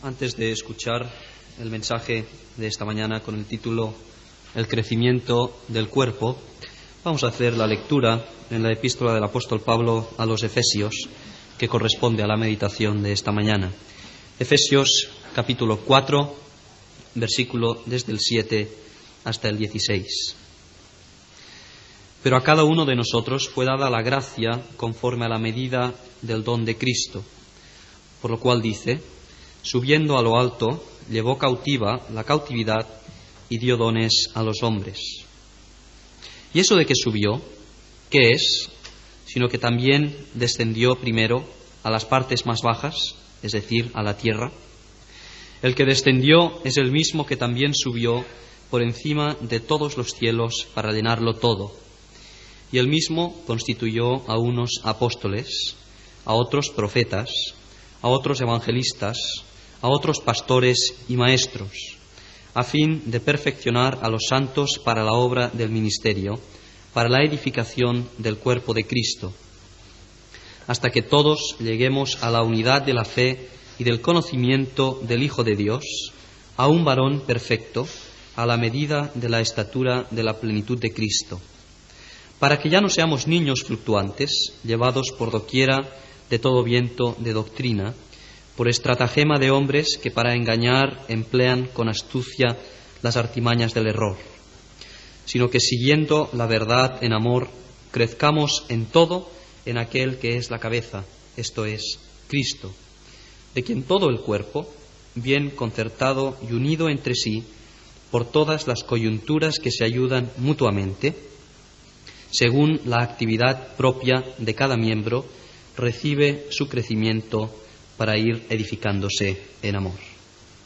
Antes de escuchar el mensaje de esta mañana con el título El crecimiento del cuerpo, vamos a hacer la lectura en la epístola del apóstol Pablo a los Efesios, que corresponde a la meditación de esta mañana. Efesios capítulo 4, versículo desde el 7 hasta el 16. Pero a cada uno de nosotros fue dada la gracia conforme a la medida del don de Cristo, por lo cual dice: subiendo a lo alto, llevó cautiva la cautividad y dio dones a los hombres. ¿Y eso de que subió, qué es? Sino que también descendió primero a las partes más bajas, es decir, a la tierra. El que descendió es el mismo que también subió por encima de todos los cielos para llenarlo todo. Y el mismo constituyó a unos apóstoles, a otros profetas, a otros evangelistas, a otros pastores y maestros, a fin de perfeccionar a los santos para la obra del ministerio, para la edificación del cuerpo de Cristo, hasta que todos lleguemos a la unidad de la fe y del conocimiento del Hijo de Dios, a un varón perfecto, a la medida de la estatura de la plenitud de Cristo, para que ya no seamos niños fluctuantes, llevados por doquiera de todo viento de doctrina, por estratagema de hombres que para engañar emplean con astucia las artimañas del error, sino que siguiendo la verdad en amor, crezcamos en todo en aquel que es la cabeza, esto es, Cristo, de quien todo el cuerpo, bien concertado y unido entre sí, por todas las coyunturas que se ayudan mutuamente, según la actividad propia de cada miembro, recibe su crecimiento para ir edificándose en amor.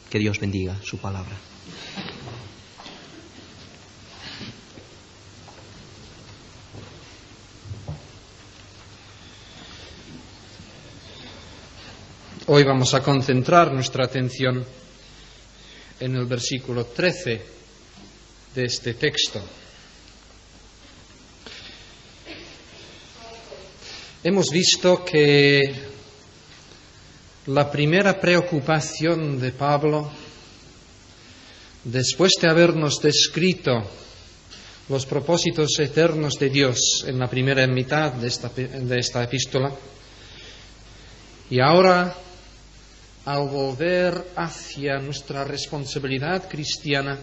Que Dios bendiga su palabra. Hoy vamos a concentrar nuestra atención en el versículo 13 de este texto. Hemos visto que la primera preocupación de Pablo, después de habernos descrito los propósitos eternos de Dios en la primera mitad de esta epístola, y ahora, al volver hacia nuestra responsabilidad cristiana,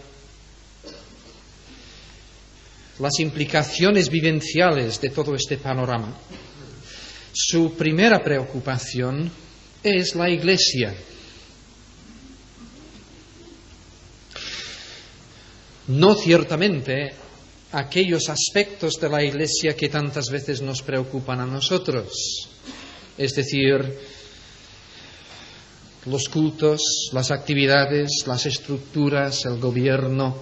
las implicaciones vivenciales de todo este panorama, su primera preocupación es la Iglesia. No ciertamente aquellos aspectos de la Iglesia que tantas veces nos preocupan a nosotros, es decir, los cultos, las actividades, las estructuras, el gobierno,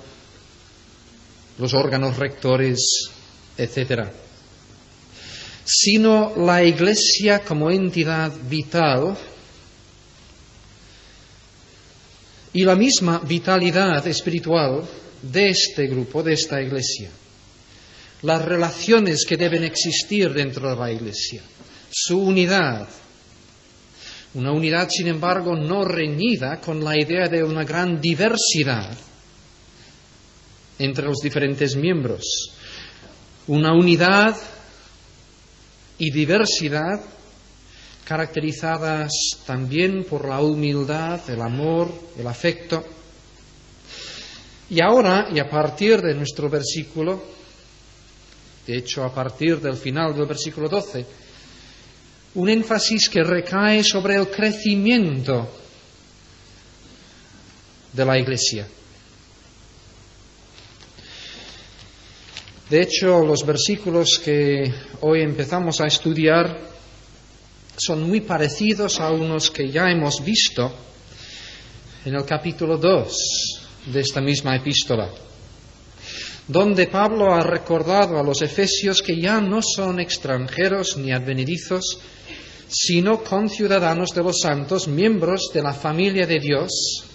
los órganos rectores, etc., sino la Iglesia como entidad vital y la misma vitalidad espiritual de este grupo, de esta Iglesia. Las relaciones que deben existir dentro de la Iglesia, su unidad. Una unidad, sin embargo, no reñida con la idea de una gran diversidad entre los diferentes miembros. Una unidad y diversidad caracterizadas también por la humildad, el amor, el afecto. Y ahora, y a partir de nuestro versículo, de hecho a partir del final del versículo 12, un énfasis que recae sobre el crecimiento de la Iglesia. De hecho, los versículos que hoy empezamos a estudiar son muy parecidos a unos que ya hemos visto en el capítulo 2 de esta misma epístola, donde Pablo ha recordado a los efesios que ya no son extranjeros ni advenedizos, sino conciudadanos de los santos, miembros de la familia de Dios.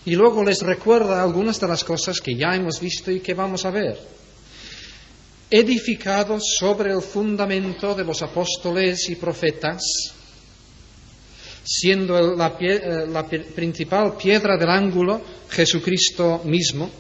Y luego les recuerda algunas de las cosas que ya hemos visto y que vamos a ver. Edificados sobre el fundamento de los apóstoles y profetas, siendo la principal piedra del ángulo Jesucristo mismo,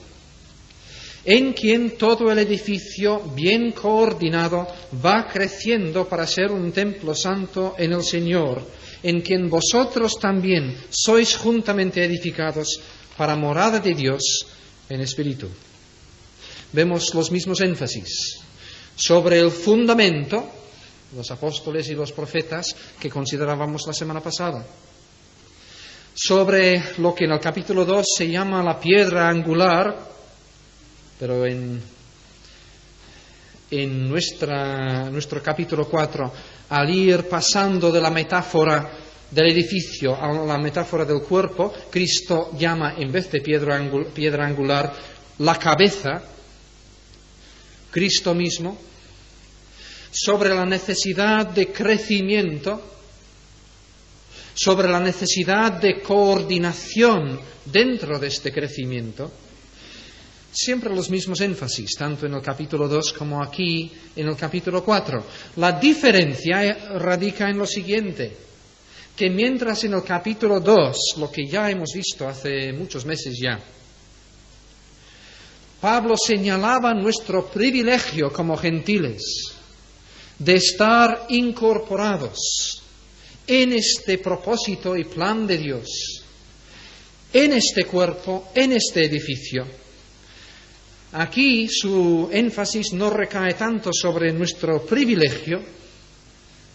en quien todo el edificio bien coordinado va creciendo para ser un templo santo en el Señor, en quien vosotros también sois juntamente edificados para morada de Dios en espíritu. Vemos los mismos énfasis sobre el fundamento, los apóstoles y los profetas que considerábamos la semana pasada, sobre lo que en el capítulo 2 se llama la piedra angular, pero en nuestro capítulo 4, al ir pasando de la metáfora del edificio a la metáfora del cuerpo, Cristo llama, en vez de piedra angular, la cabeza, Cristo mismo, sobre la necesidad de crecimiento, sobre la necesidad de coordinación dentro de este crecimiento. Siempre los mismos énfasis, tanto en el capítulo 2 como aquí en el capítulo 4. La diferencia radica en lo siguiente, que mientras en el capítulo 2, lo que ya hemos visto hace muchos meses ya, Pablo señalaba nuestro privilegio como gentiles de estar incorporados en este propósito y plan de Dios, en este cuerpo, en este edificio. Aquí su énfasis no recae tanto sobre nuestro privilegio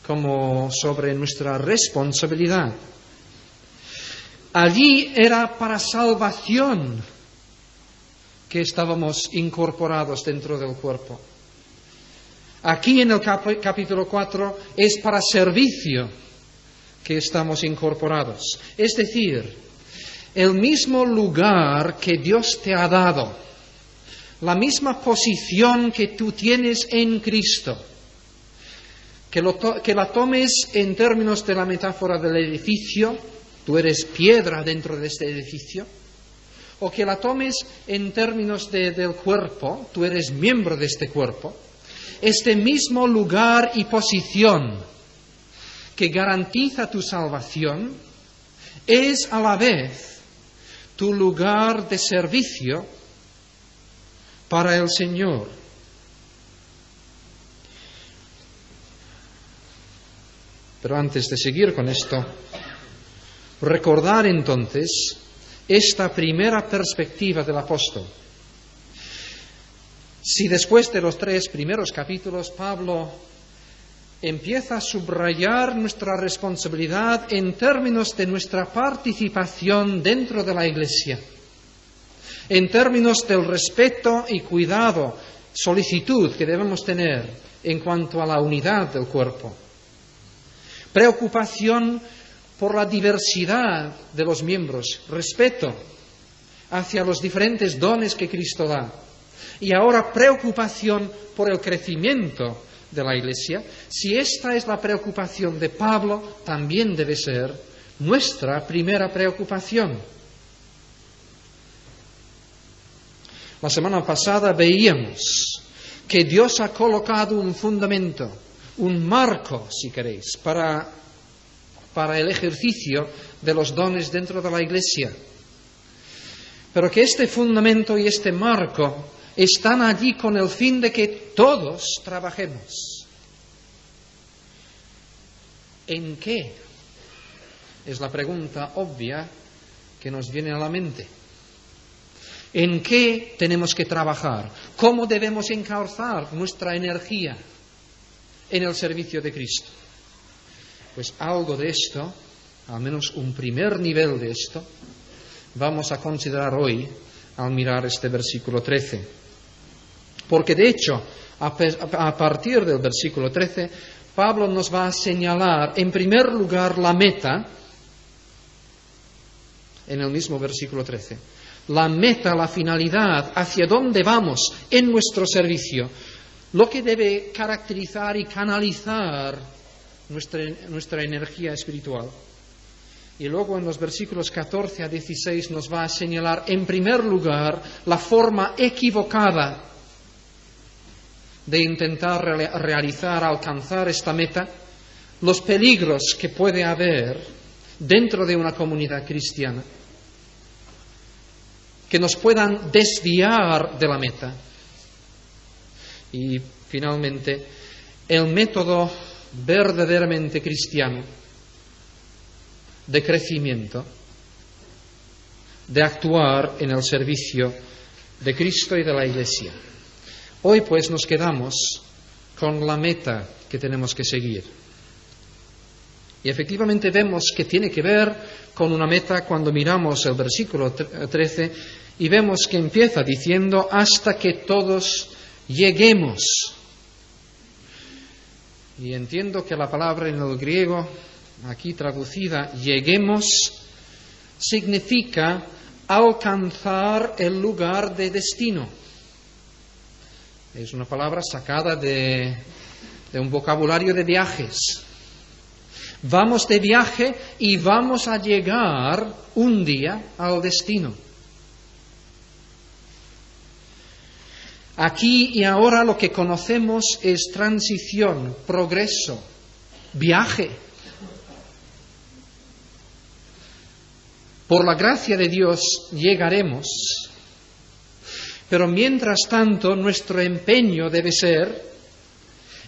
como sobre nuestra responsabilidad. Allí era para salvación que estábamos incorporados dentro del cuerpo. Aquí en el capítulo 4 es para servicio que estamos incorporados. Es decir, el mismo lugar que Dios te ha dado, la misma posición que tú tienes en Cristo, que la tomes en términos de la metáfora del edificio, tú eres piedra dentro de este edificio, o que la tomes en términos del cuerpo, tú eres miembro de este cuerpo, este mismo lugar y posición que garantiza tu salvación es a la vez tu lugar de servicio para el Señor. Pero antes de seguir con esto, recordar entonces esta primera perspectiva del apóstol. Si después de los 3 primeros capítulos Pablo empieza a subrayar nuestra responsabilidad en términos de nuestra participación dentro de la Iglesia, en términos del respeto y cuidado, solicitud que debemos tener en cuanto a la unidad del cuerpo, preocupación por la diversidad de los miembros, respeto hacia los diferentes dones que Cristo da, y ahora preocupación por el crecimiento de la Iglesia. Si esta es la preocupación de Pablo, también debe ser nuestra primera preocupación. La semana pasada veíamos que Dios ha colocado un fundamento, un marco, si queréis, para el ejercicio de los dones dentro de la Iglesia. Pero que este fundamento y este marco están allí con el fin de que todos trabajemos. ¿En qué? Es la pregunta obvia que nos viene a la mente. ¿En qué tenemos que trabajar? ¿Cómo debemos encauzar nuestra energía en el servicio de Cristo? Pues algo de esto, al menos un primer nivel de esto, vamos a considerar hoy al mirar este versículo 13. Porque de hecho, a partir del versículo 13, Pablo nos va a señalar en primer lugar la meta, en el mismo versículo 13. La meta, la finalidad, hacia dónde vamos en nuestro servicio, lo que debe caracterizar y canalizar nuestra energía espiritual. Y luego en los versículos 14 a 16 nos va a señalar en primer lugar la forma equivocada de intentar alcanzar esta meta, los peligros que puede haber dentro de una comunidad cristiana que nos puedan desviar de la meta. Y finalmente, el método verdaderamente cristiano de crecimiento, de actuar en el servicio de Cristo y de la Iglesia. Hoy pues nos quedamos con la meta que tenemos que seguir. Y efectivamente vemos que tiene que ver con una meta cuando miramos el versículo 13 y vemos que empieza diciendo hasta que todos lleguemos. Y entiendo que la palabra en el griego, aquí traducida, lleguemos, significa alcanzar el lugar de destino. Es una palabra sacada de un vocabulario de viajes. Vamos de viaje y vamos a llegar un día al destino. Aquí y ahora lo que conocemos es transición, progreso, viaje. Por la gracia de Dios llegaremos, pero mientras tanto nuestro empeño debe ser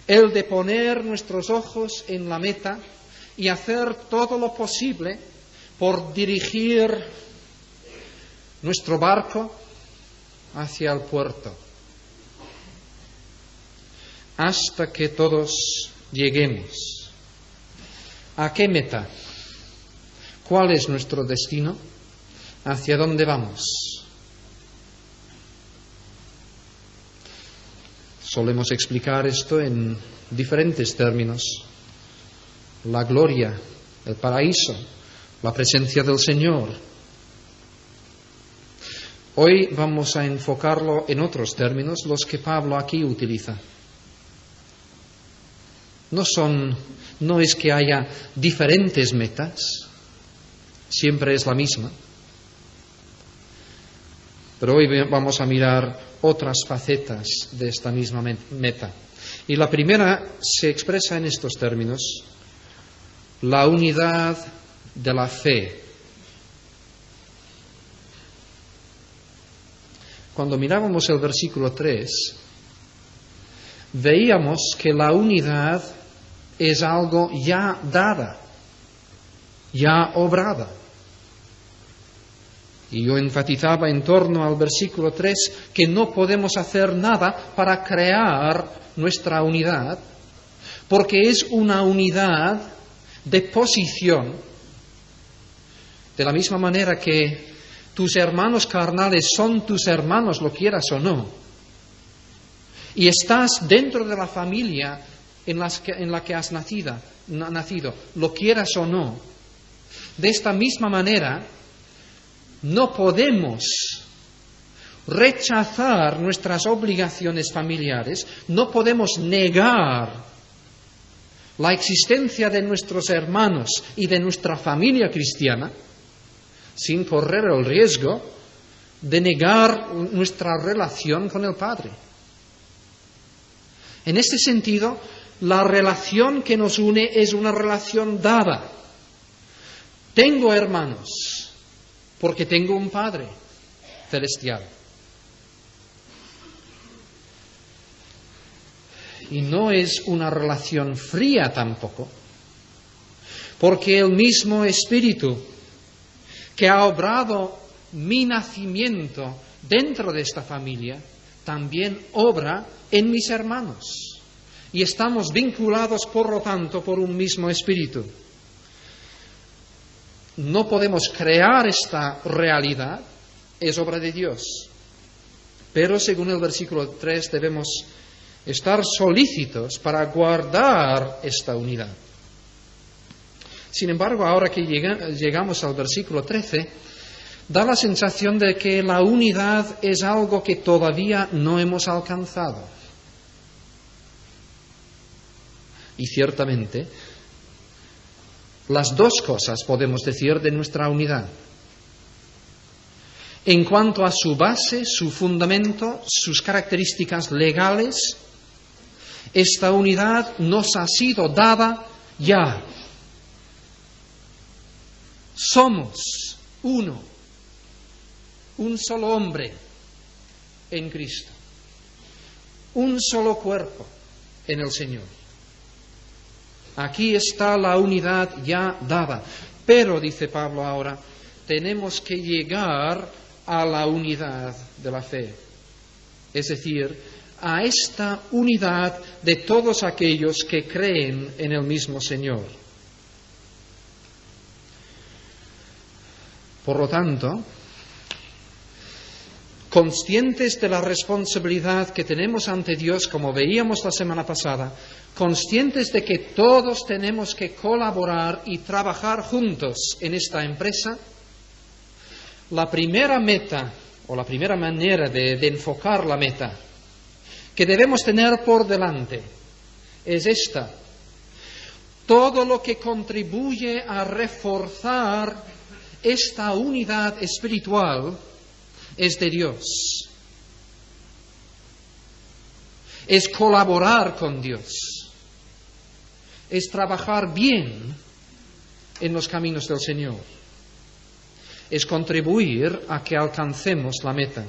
el de poner nuestros ojos en la meta y hacer todo lo posible por dirigir nuestro barco hacia el puerto, hasta que todos lleguemos. ¿A qué meta? ¿Cuál es nuestro destino? ¿Hacia dónde vamos? Solemos explicar esto en diferentes términos. La gloria, el paraíso, la presencia del Señor. Hoy vamos a enfocarlo en otros términos, los que Pablo aquí utiliza. No es que haya diferentes metas, siempre es la misma. Pero hoy vamos a mirar otras facetas de esta misma meta. Y la primera se expresa en estos términos: la unidad de la fe. Cuando mirábamos el versículo 3, veíamos que la unidad es algo ya dada, ya obrada. Y yo enfatizaba en torno al versículo 3 que no podemos hacer nada para crear nuestra unidad, porque es una unidad de posición. De la misma manera que tus hermanos carnales son tus hermanos, lo quieras o no, y estás dentro de la familia en la que has nacido, lo quieras o no, de esta misma manera no podemos rechazar nuestras obligaciones familiares, no podemos negar la existencia de nuestros hermanos y de nuestra familia cristiana sin correr el riesgo de negar nuestra relación con el Padre. En este sentido, la relación que nos une es una relación dada. Tengo hermanos porque tengo un Padre celestial. Y no es una relación fría tampoco, porque el mismo Espíritu que ha obrado mi nacimiento dentro de esta familia, también obra en mis hermanos. Y estamos vinculados, por lo tanto, por un mismo Espíritu. No podemos crear esta realidad, es obra de Dios. Pero, según el versículo 3, debemos estar solícitos para guardar esta unidad. Sin embargo, ahora que llegamos al versículo 13, da la sensación de que la unidad es algo que todavía no hemos alcanzado. Y ciertamente, las dos cosas podemos decir de nuestra unidad. En cuanto a su base, su fundamento, sus características legales, esta unidad nos ha sido dada ya. Somos uno, un solo hombre en Cristo, un solo cuerpo en el Señor. Aquí está la unidad ya dada. Pero, dice Pablo ahora, tenemos que llegar a la unidad de la fe. Es decir, a esta unidad de todos aquellos que creen en el mismo Señor. Por lo tanto, conscientes de la responsabilidad que tenemos ante Dios, como veíamos la semana pasada, conscientes de que todos tenemos que colaborar y trabajar juntos en esta empresa, la primera meta, o la primera manera de enfocar la meta que debemos tener por delante es esta: todo lo que contribuye a reforzar esta unidad espiritual es de Dios. Es colaborar con Dios. Es trabajar bien en los caminos del Señor. Es contribuir a que alcancemos la meta.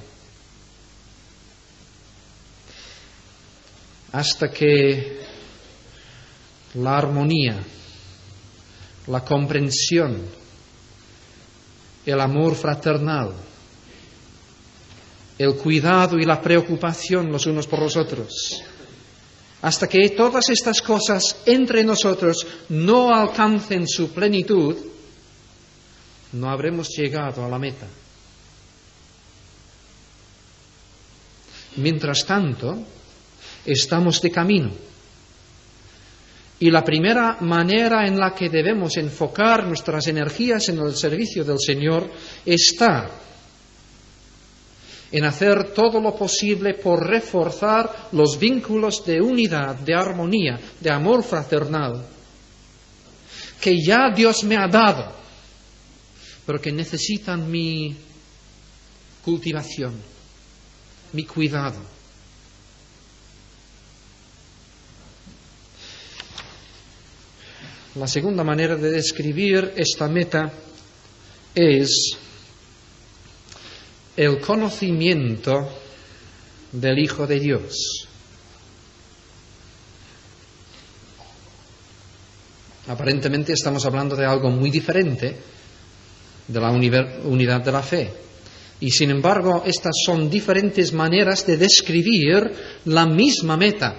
Hasta que la armonía, la comprensión, el amor fraternal, el cuidado y la preocupación los unos por los otros, hasta que todas estas cosas entre nosotros no alcancen su plenitud, no habremos llegado a la meta. Mientras tanto, estamos de camino. Y la primera manera en la que debemos enfocar nuestras energías en el servicio del Señor está en hacer todo lo posible por reforzar los vínculos de unidad, de armonía, de amor fraternal, que ya Dios me ha dado, pero que necesitan mi cultivación, mi cuidado. La segunda manera de describir esta meta es el conocimiento del Hijo de Dios. Aparentemente estamos hablando de algo muy diferente de la unidad de la fe. Y sin embargo, estas son diferentes maneras de describir la misma meta.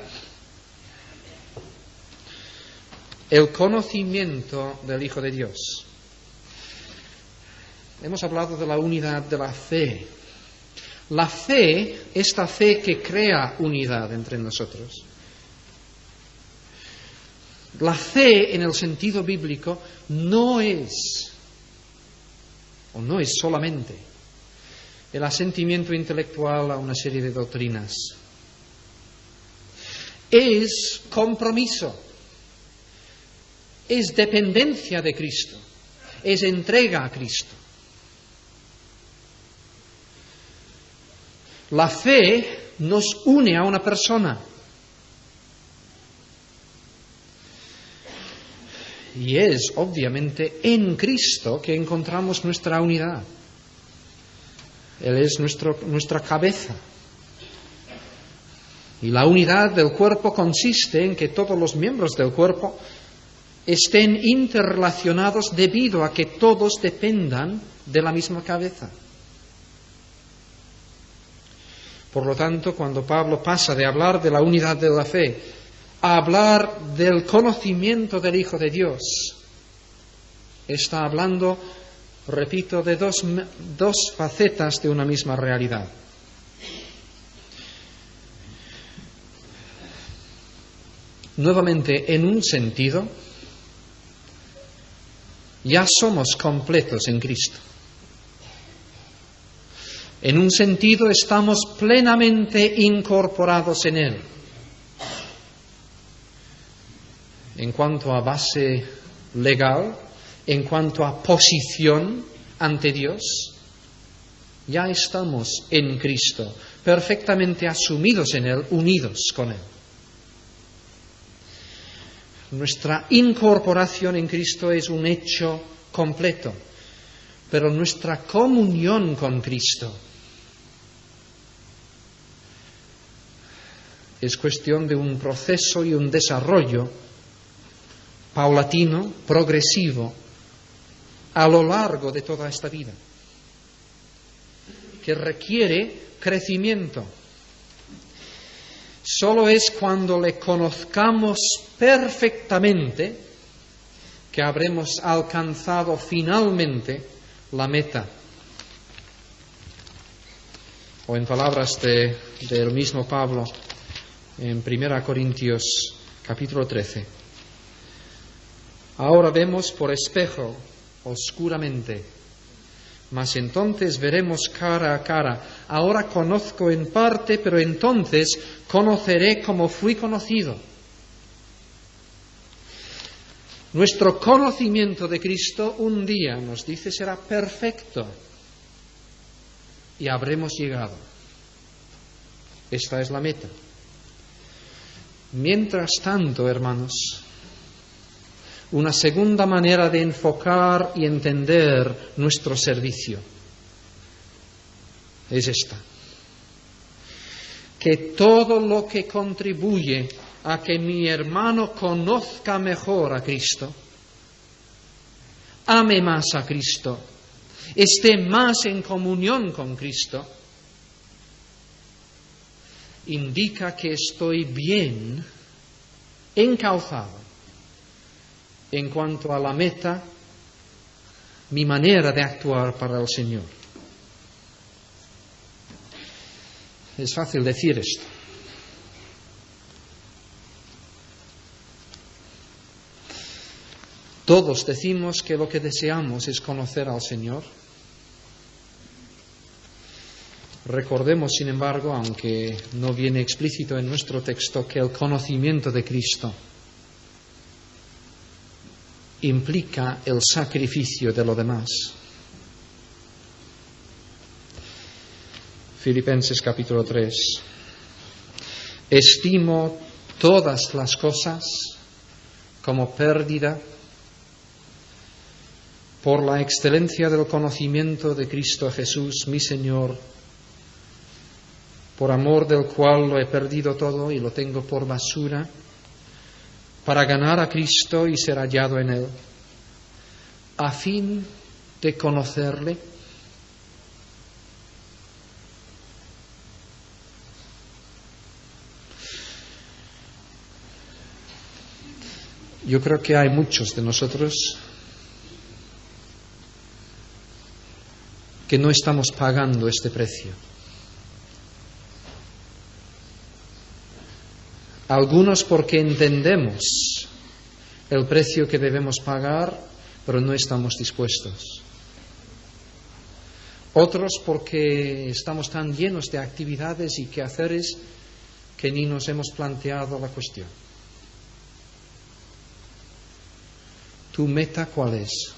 El conocimiento del Hijo de Dios. Hemos hablado de la unidad de la fe. La fe, esta fe que crea unidad entre nosotros. La fe, en el sentido bíblico, no es solamente el asentimiento intelectual a una serie de doctrinas. Es compromiso. Es dependencia de Cristo, es entrega a Cristo. La fe nos une a una persona. Y es, obviamente, en Cristo que encontramos nuestra unidad. Él es nuestra cabeza. Y la unidad del cuerpo consiste en que todos los miembros del cuerpo estén interrelacionados debido a que todos dependan de la misma cabeza. Por lo tanto, cuando Pablo pasa de hablar de la unidad de la fe a hablar del conocimiento del Hijo de Dios, está hablando, repito, de dos facetas de una misma realidad. Nuevamente, en un sentido, ya somos completos en Cristo. En un sentido, estamos plenamente incorporados en Él. En cuanto a base legal, en cuanto a posición ante Dios, ya estamos en Cristo, perfectamente asumidos en Él, unidos con Él. Nuestra incorporación en Cristo es un hecho completo. pero nuestra comunión con Cristo es cuestión de un proceso y un desarrollo paulatino, progresivo, a lo largo de toda esta vida, que requiere crecimiento. Solo es cuando le conozcamos perfectamente que habremos alcanzado finalmente la meta. O en palabras del mismo Pablo en 1 Corintios capítulo 13. Ahora vemos por espejo, oscuramente, mas entonces veremos cara a cara. Ahora conozco en parte, pero entonces conoceré como fui conocido. Nuestro conocimiento de Cristo un día, nos dice, será perfecto y habremos llegado. Esta es la meta. Mientras tanto, hermanos, una segunda manera de enfocar y entender nuestro servicio es esta: que todo lo que contribuye a que mi hermano conozca mejor a Cristo, ame más a Cristo, esté más en comunión con Cristo, indica que estoy bien encauzado en cuanto a la meta, mi manera de actuar para el Señor. Es fácil decir esto. Todos decimos que lo que deseamos es conocer al Señor. Recordemos, sin embargo, aunque no viene explícito en nuestro texto, que el conocimiento de Cristo implica el sacrificio de lo demás. Filipenses capítulo 3. Estimo todas las cosas como pérdida por la excelencia del conocimiento de Cristo Jesús, mi Señor, por amor del cual lo he perdido todo y lo tengo por basura, para ganar a Cristo y ser hallado en Él, a fin de conocerle. Yo creo que hay muchos de nosotros que no estamos pagando este precio. Algunos porque entendemos el precio que debemos pagar, pero no estamos dispuestos. Otros porque estamos tan llenos de actividades y quehaceres que ni nos hemos planteado la cuestión. ¿Tu meta cuál es?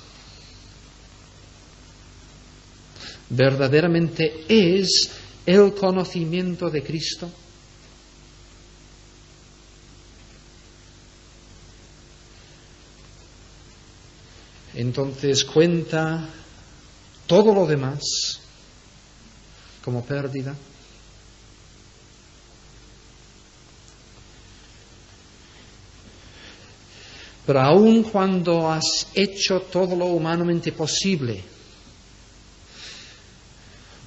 ¿Verdaderamente es el conocimiento de Cristo? Entonces cuenta todo lo demás como pérdida. Pero aun cuando has hecho todo lo humanamente posible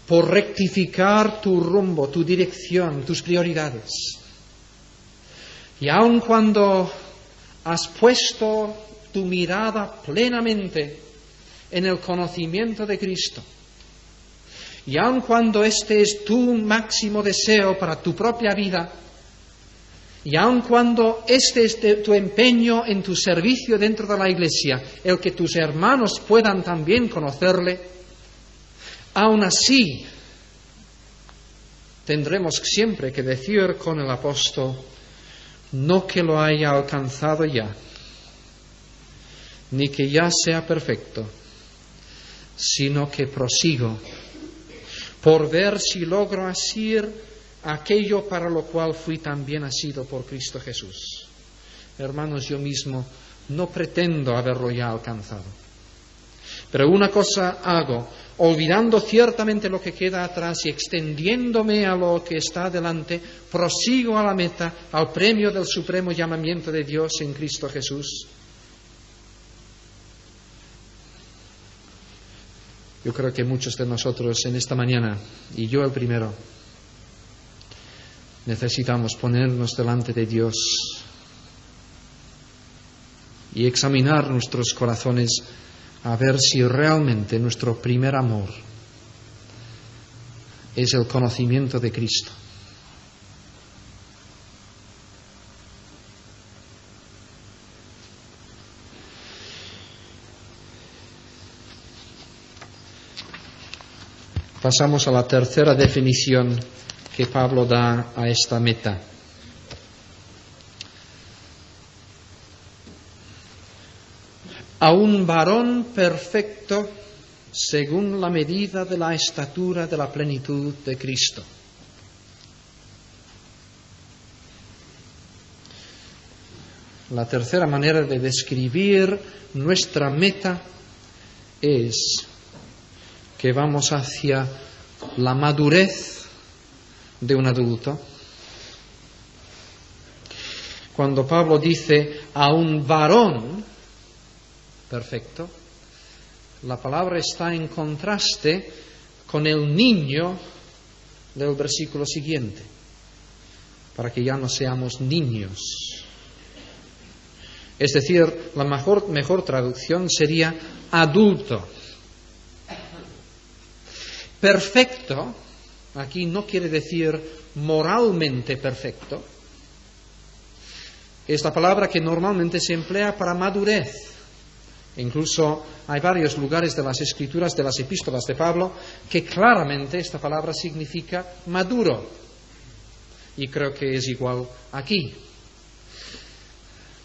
por rectificar tu rumbo, tu dirección, tus prioridades, y aun cuando has puesto tu mirada plenamente en el conocimiento de Cristo, y aun cuando este es tu máximo deseo para tu propia vida, y aun cuando este es tu empeño en tu servicio dentro de la Iglesia, el que tus hermanos puedan también conocerle, aun así tendremos siempre que decir con el apóstol, no que lo haya alcanzado ya, ni que ya sea perfecto, sino que prosigo por ver si logro asir aquello para lo cual fui también asido por Cristo Jesús. Hermanos, yo mismo no pretendo haberlo ya alcanzado, Pero una cosa hago, olvidando ciertamente lo que queda atrás y extendiéndome a lo que está delante, prosigo a la meta, al premio del supremo llamamiento de Dios en Cristo Jesús. Yo creo que muchos de nosotros en esta mañana, y yo el primero, necesitamos ponernos delante de Dios y examinar nuestros corazones a ver si realmente nuestro primer amor es el conocimiento de Cristo. Pasamos a la tercera definición que Pablo da a esta meta. A un varón perfecto según la medida de la estatura de la plenitud de Cristo. La tercera manera de describir nuestra meta es que vamos hacia la madurez de un adulto. Cuando Pablo dice a un varón perfecto, la palabra está en contraste con el niño del versículo siguiente, para que ya no seamos niños. Es decir, la mejor traducción sería adulto. Perfecto, aquí no quiere decir moralmente perfecto. Es la palabra que normalmente se emplea para madurez. Incluso hay varios lugares de las Escrituras, de las epístolas de Pablo, que claramente esta palabra significa maduro. Y creo que es igual aquí.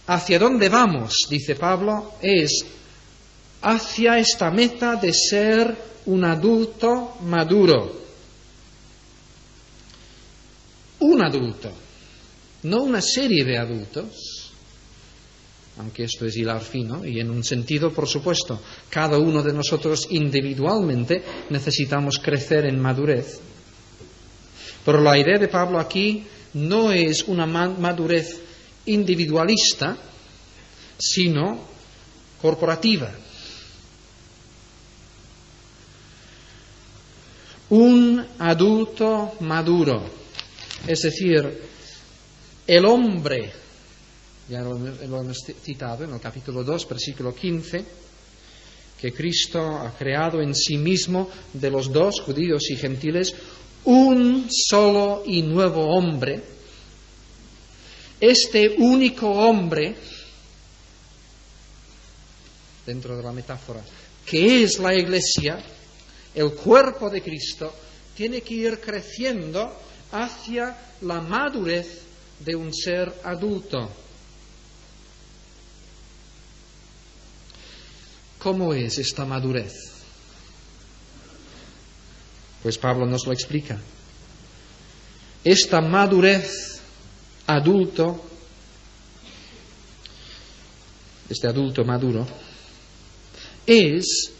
¿Hacia dónde vamos? Dice Pablo, es hacia esta meta de ser un adulto maduro. Un adulto, no una serie de adultos, aunque esto es hilar fino, y en un sentido, por supuesto, cada uno de nosotros individualmente necesitamos crecer en madurez. Pero la idea de Pablo aquí no es una madurez individualista, sino corporativa. Un adulto maduro, es decir, el hombre, ya lo hemos citado en el capítulo 2, versículo 15, que Cristo ha creado en sí mismo de los dos, judíos y gentiles, un solo y nuevo hombre. Este único hombre, dentro de la metáfora, que es la Iglesia, el cuerpo de Cristo, tiene que ir creciendo hacia la madurez de un ser adulto. ¿Cómo es esta madurez? Pues Pablo nos lo explica. Esta madurez adulto, este adulto maduro, es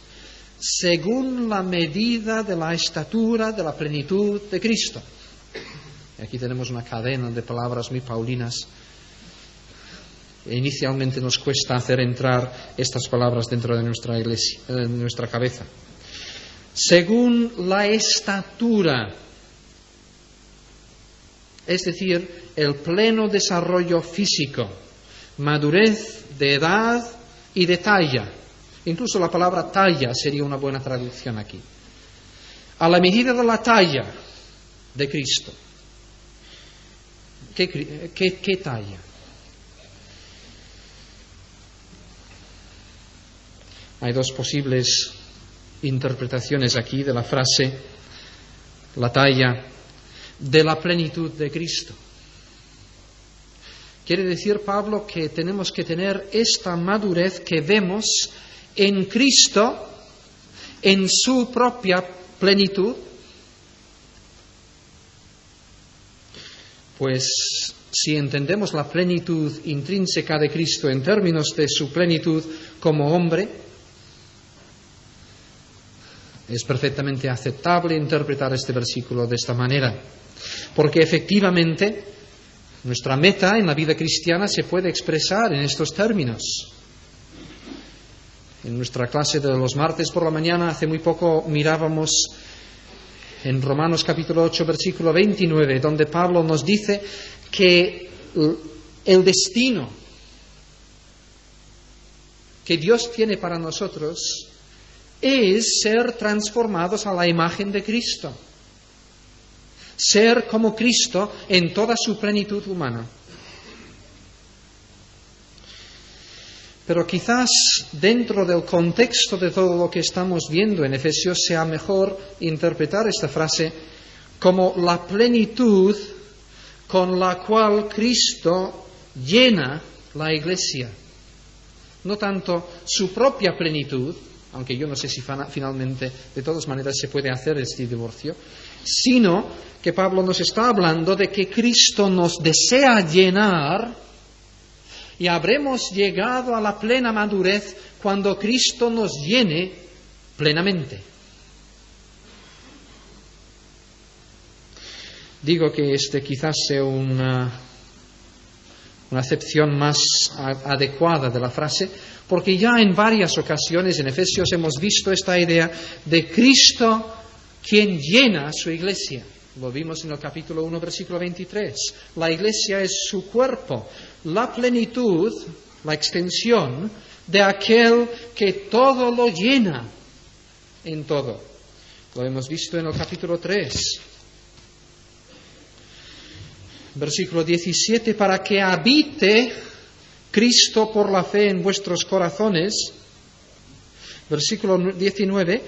según la medida de la estatura de la plenitud de Cristo. Aquí tenemos una cadena de palabras muy paulinas. Inicialmente nos cuesta hacer entrar estas palabras dentro de nuestra iglesia, de nuestra cabeza. Según la estatura, es decir, el pleno desarrollo físico, madurez de edad y de talla. Incluso la palabra talla sería una buena traducción aquí. A la medida de la talla de Cristo. ¿Qué talla? Hay dos posibles interpretaciones aquí de la frase, la talla de la plenitud de Cristo. Quiere decir Pablo que tenemos que tener esta madurez que vemos en Cristo, en su propia plenitud. Pues si entendemos la plenitud intrínseca de Cristo en términos de su plenitud como hombre, Es perfectamente aceptable interpretar este versículo de esta manera, porque efectivamente nuestra meta en la vida cristiana se puede expresar en estos términos. En nuestra clase de los martes por la mañana, hace muy poco, mirábamos en Romanos capítulo 8, versículo 29, donde Pablo nos dice que el destino que Dios tiene para nosotros es ser transformados a la imagen de Cristo, ser como Cristo en toda su plenitud humana. Pero quizás dentro del contexto de todo lo que estamos viendo en Efesios sea mejor interpretar esta frase como la plenitud con la cual Cristo llena la Iglesia. No tanto su propia plenitud, aunque yo no sé si finalmente de todas maneras se puede hacer este divorcio, sino que Pablo nos está hablando de que Cristo nos desea llenar. Y habremos llegado a la plena madurez cuando Cristo nos llene plenamente. Digo que este quizás sea una acepción más adecuada de la frase, porque ya en varias ocasiones en Efesios hemos visto esta idea de Cristo quien llena a su iglesia. Lo vimos en el capítulo 1, versículo 23. La iglesia es su cuerpo, la plenitud, la extensión de aquel que todo lo llena en todo. Lo hemos visto en el capítulo 3. Versículo 17, para que habite Cristo por la fe en vuestros corazones. Versículo 19,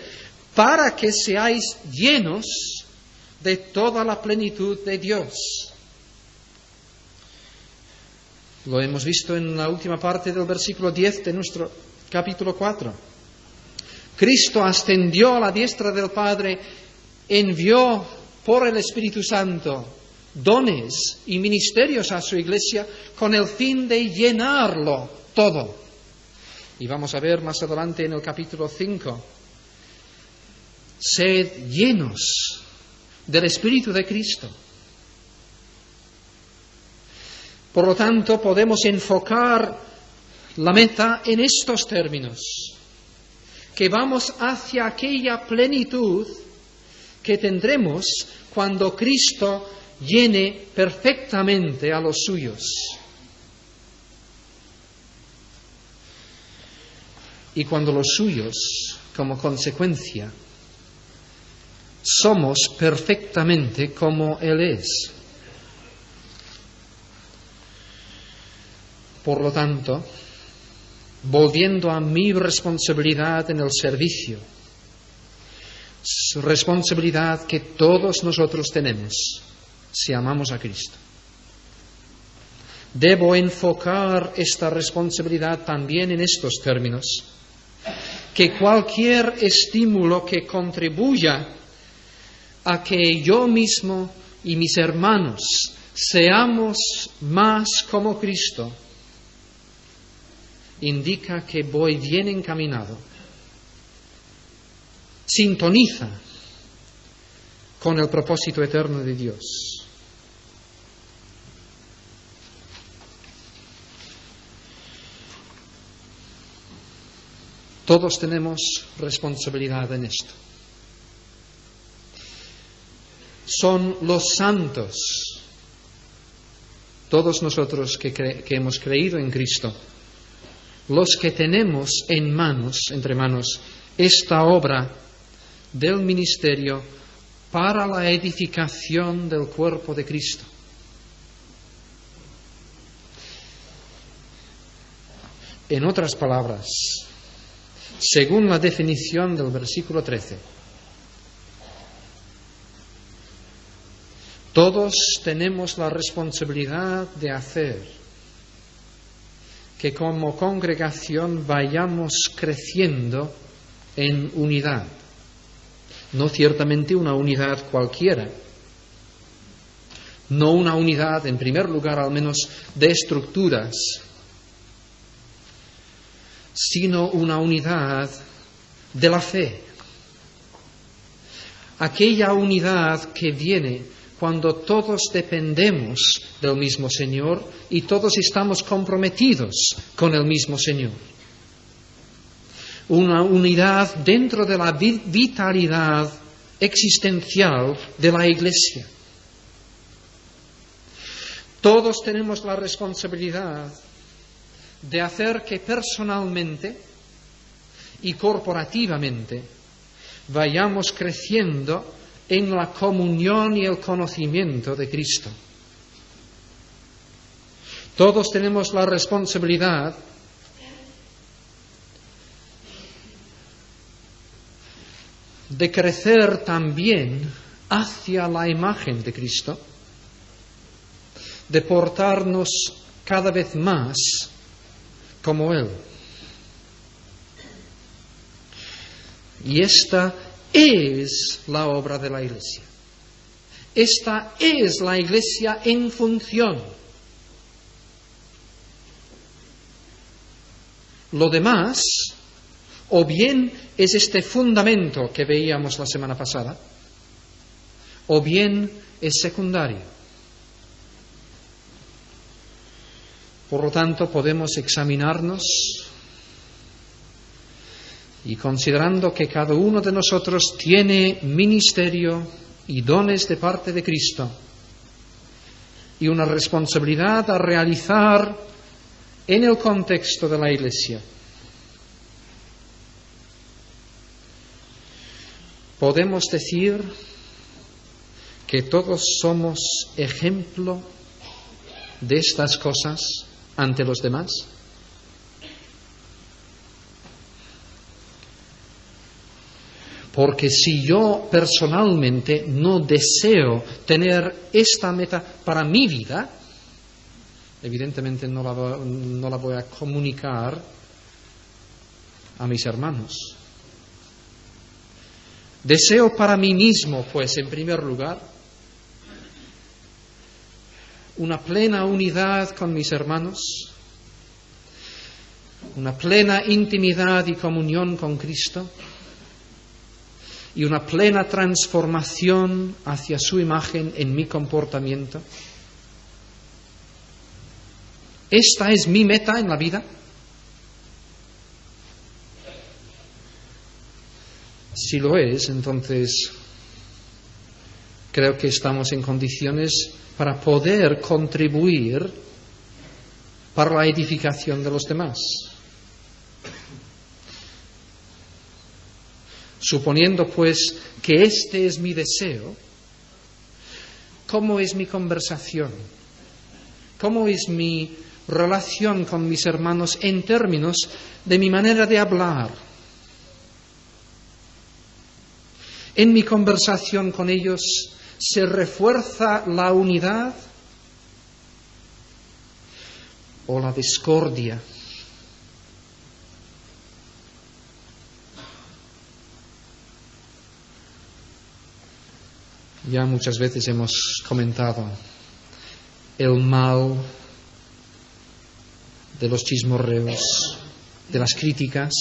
para que seáis llenos de toda la plenitud de Dios. Lo hemos visto en la última parte del versículo 10 de nuestro capítulo 4. Cristo ascendió a la diestra del Padre, envió por el Espíritu Santo dones y ministerios a su iglesia con el fin de llenarlo todo. Y vamos a ver más adelante en el capítulo 5, sed llenos del Espíritu de Cristo. Por lo tanto, podemos enfocar la meta en estos términos, que vamos hacia aquella plenitud que tendremos cuando Cristo llene perfectamente a los suyos. Y cuando los suyos, como consecuencia, somos perfectamente como Él es. Por lo tanto, volviendo a mi responsabilidad en el servicio, responsabilidad que todos nosotros tenemos si amamos a Cristo, debo enfocar esta responsabilidad también en estos términos, que cualquier estímulo que contribuya a que yo mismo y mis hermanos seamos más como Cristo, indica que voy bien encaminado, sintoniza con el propósito eterno de Dios. Todos tenemos responsabilidad en esto. Son los santos, todos nosotros que hemos creído en Cristo, los que tenemos entre manos, esta obra del ministerio para la edificación del cuerpo de Cristo. En otras palabras, según la definición del versículo 13, todos tenemos la responsabilidad de hacer que como congregación vayamos creciendo en unidad. No ciertamente una unidad cualquiera, no una unidad, en primer lugar al menos, de estructuras, sino una unidad de la fe, aquella unidad que viene cuando todos dependemos del mismo Señor y todos estamos comprometidos con el mismo Señor. Una unidad dentro de la vitalidad existencial de la Iglesia. Todos tenemos la responsabilidad de hacer que personalmente y corporativamente vayamos creciendo en la comunión y el conocimiento de Cristo. Todos tenemos la responsabilidad de crecer también hacia la imagen de Cristo, de portarnos cada vez más como Él. Y esta es la obra de la Iglesia. Esta es la Iglesia en función. Lo demás, o bien es este fundamento que veíamos la semana pasada, o bien es secundario. Por lo tanto, podemos examinarnos y considerando que cada uno de nosotros tiene ministerio y dones de parte de Cristo y una responsabilidad a realizar en el contexto de la Iglesia, podemos decir que todos somos ejemplo de estas cosas ante los demás. Porque si yo personalmente no deseo tener esta meta para mi vida, evidentemente no la voy a comunicar a mis hermanos. Deseo para mí mismo, pues, en primer lugar, una plena unidad con mis hermanos, una plena intimidad y comunión con Cristo, y una plena transformación hacia su imagen en mi comportamiento. ¿Esta es mi meta en la vida? Si lo es, entonces creo que estamos en condiciones para poder contribuir para la edificación de los demás. Suponiendo, pues, que este es mi deseo, ¿cómo es mi conversación? ¿Cómo es mi relación con mis hermanos en términos de mi manera de hablar? ¿En mi conversación con ellos se refuerza la unidad o la discordia? Ya muchas veces hemos comentado el mal de los chismorreos, de las críticas.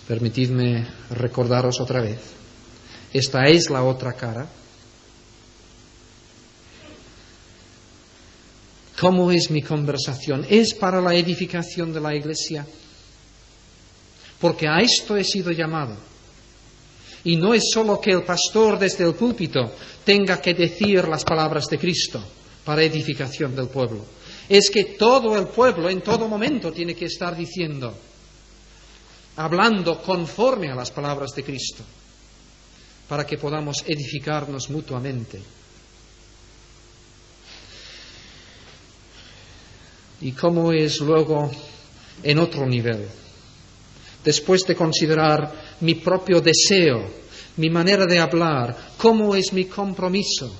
Permitidme recordaros otra vez. Esta es la otra cara. ¿Cómo es mi conversación? ¿Es para la edificación de la Iglesia? Porque a esto he sido llamado. Y no es solo que el pastor desde el púlpito tenga que decir las palabras de Cristo para edificación del pueblo. Es que todo el pueblo en todo momento tiene que estar diciendo, hablando conforme a las palabras de Cristo, para que podamos edificarnos mutuamente. ¿Y cómo es luego en otro nivel? Después de considerar mi propio deseo, mi manera de hablar, cómo es mi compromiso,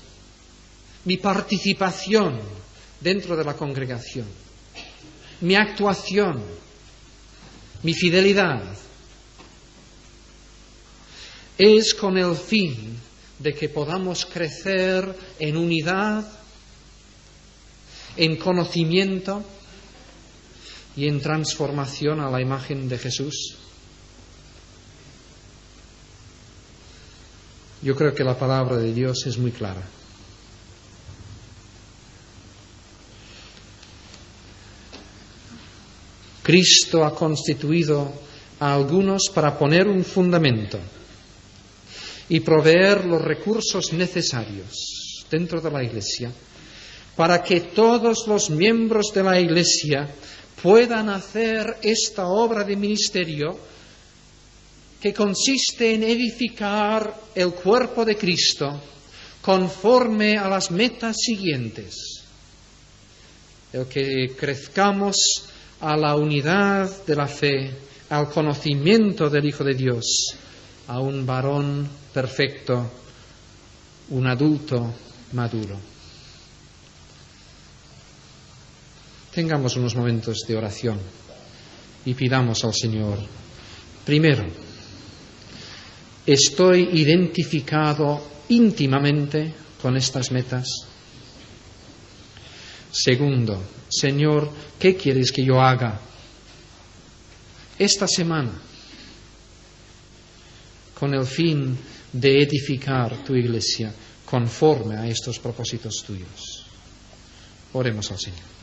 mi participación dentro de la congregación, mi actuación, mi fidelidad, es con el fin de que podamos crecer en unidad, en conocimiento y en transformación a la imagen de Jesús. Yo creo que la palabra de Dios es muy clara. Cristo ha constituido a algunos para poner un fundamento y proveer los recursos necesarios dentro de la Iglesia para que todos los miembros de la Iglesia puedan hacer esta obra de ministerio que consiste en edificar el cuerpo de Cristo conforme a las metas siguientes: el que crezcamos a la unidad de la fe, al conocimiento del Hijo de Dios, a un varón perfecto, un adulto maduro. Tengamos unos momentos de oración y pidamos al Señor: primero, ¿estoy identificado íntimamente con estas metas? Segundo, Señor, ¿qué quieres que yo haga esta semana con el fin de edificar tu Iglesia conforme a estos propósitos tuyos? Oremos al Señor.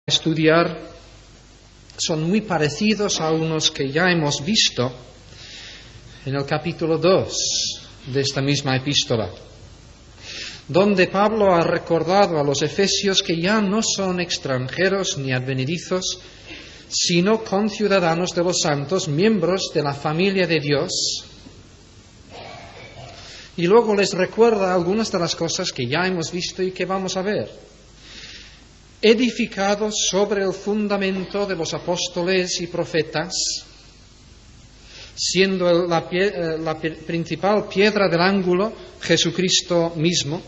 Estudiar son muy parecidos a unos que ya hemos visto en el capítulo 2 de esta misma epístola, donde Pablo ha recordado a los efesios que ya no son extranjeros ni advenedizos, sino conciudadanos de los santos, miembros de la familia de Dios. Y luego les recuerda algunas de las cosas que ya hemos visto y que vamos a ver. Edificados sobre el fundamento de los apóstoles y profetas, siendo la principal piedra del ángulo Jesucristo mismo,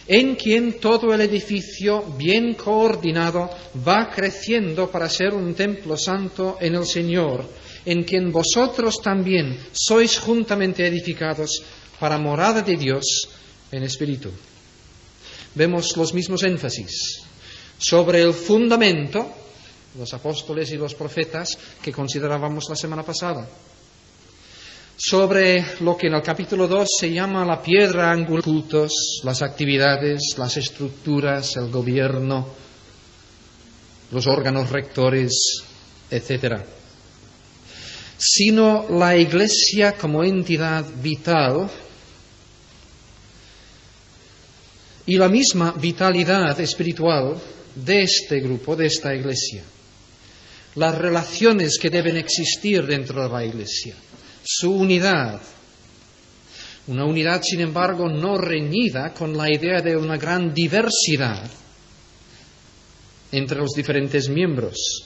en quien todo el edificio bien coordinado va creciendo para ser un templo santo en el Señor, en quien vosotros también sois juntamente edificados para morada de Dios en espíritu. Vemos los mismos énfasis sobre el fundamento, los apóstoles y los profetas, que considerábamos la semana pasada, sobre lo que en el capítulo 2 se llama la piedra angular, cultos, las actividades, las estructuras, el gobierno, los órganos rectores, etc., sino la Iglesia como entidad vital y la misma vitalidad espiritual de este grupo, de esta Iglesia. Las relaciones que deben existir dentro de la Iglesia, su unidad. Una unidad, sin embargo, no reñida con la idea de una gran diversidad entre los diferentes miembros.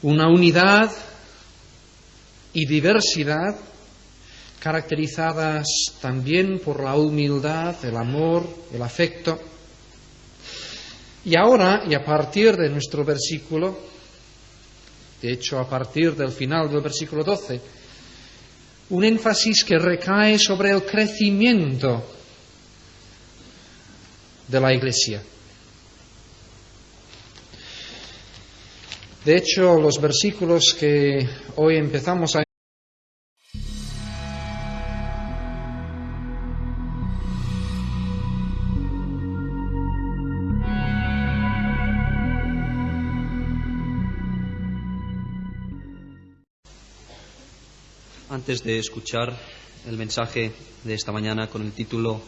Una unidad y diversidad caracterizadas también por la humildad, el amor, el afecto. Y ahora, y a partir de nuestro versículo, de hecho a partir del final del versículo 12, un énfasis que recae sobre el crecimiento de la Iglesia. De hecho, los versículos que hoy empezamos a Antes de escuchar el mensaje de esta mañana con el título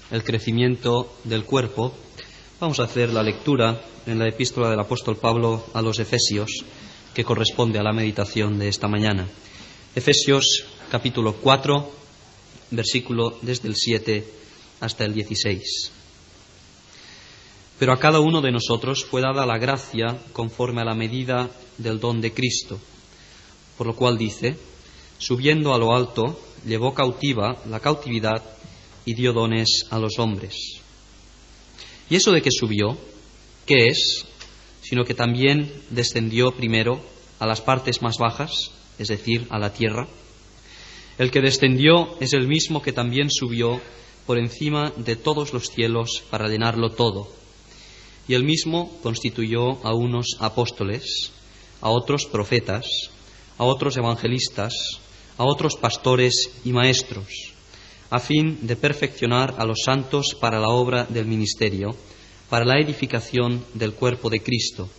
El crecimiento del cuerpo, vamos a hacer la lectura en la epístola del apóstol Pablo a los Efesios, que corresponde a la meditación de esta mañana. Efesios capítulo 4, versículo desde el 7 hasta el 16. Pero a cada uno de nosotros fue dada la gracia conforme a la medida del don de Cristo, por lo cual dice: subiendo a lo alto, llevó cautiva la cautividad y dio dones a los hombres. ¿Y eso de que subió, qué es? Sino que también descendió primero a las partes más bajas, es decir, a la tierra. El que descendió es el mismo que también subió por encima de todos los cielos para llenarlo todo. Y él mismo constituyó a unos apóstoles, a otros profetas, a otros evangelistas, a otros pastores y maestros, a fin de perfeccionar a los santos para la obra del ministerio, para la edificación del cuerpo de Cristo,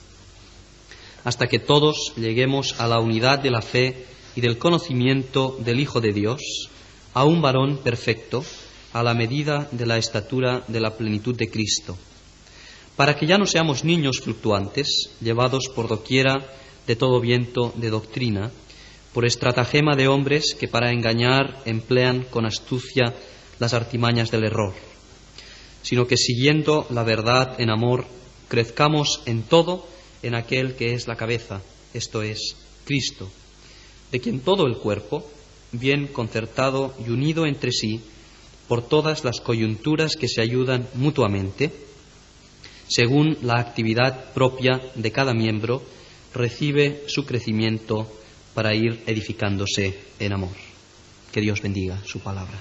hasta que todos lleguemos a la unidad de la fe y del conocimiento del Hijo de Dios, a un varón perfecto, a la medida de la estatura de la plenitud de Cristo, para que ya no seamos niños fluctuantes, llevados por doquiera de todo viento de doctrina, por estratagema de hombres que para engañar emplean con astucia las artimañas del error, sino que siguiendo la verdad en amor, crezcamos en todo en aquel que es la cabeza, esto es, Cristo, de quien todo el cuerpo, bien concertado y unido entre sí, por todas las coyunturas que se ayudan mutuamente, según la actividad propia de cada miembro, recibe su crecimiento para ir edificándose en amor. Que Dios bendiga su palabra.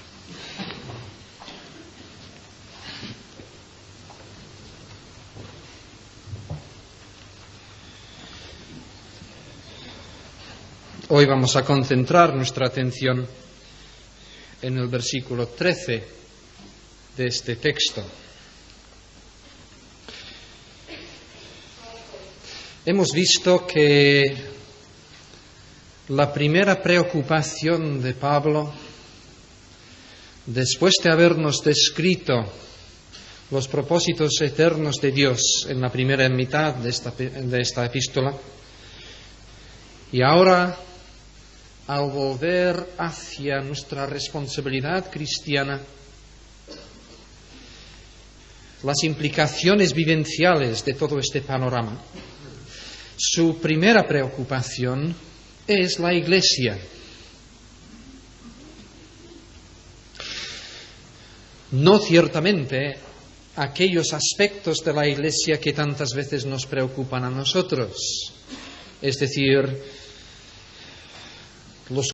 Hoy vamos a concentrar nuestra atención en el versículo 13 de este texto. Hemos visto que la primera preocupación de Pablo, después de habernos descrito los propósitos eternos de Dios en la primera mitad de esta epístola, y ahora, al volver hacia nuestra responsabilidad cristiana, las implicaciones vivenciales de todo este panorama, su primera preocupación es la Iglesia. No ciertamente aquellos aspectos de la Iglesia que tantas veces nos preocupan a nosotros, es decir, los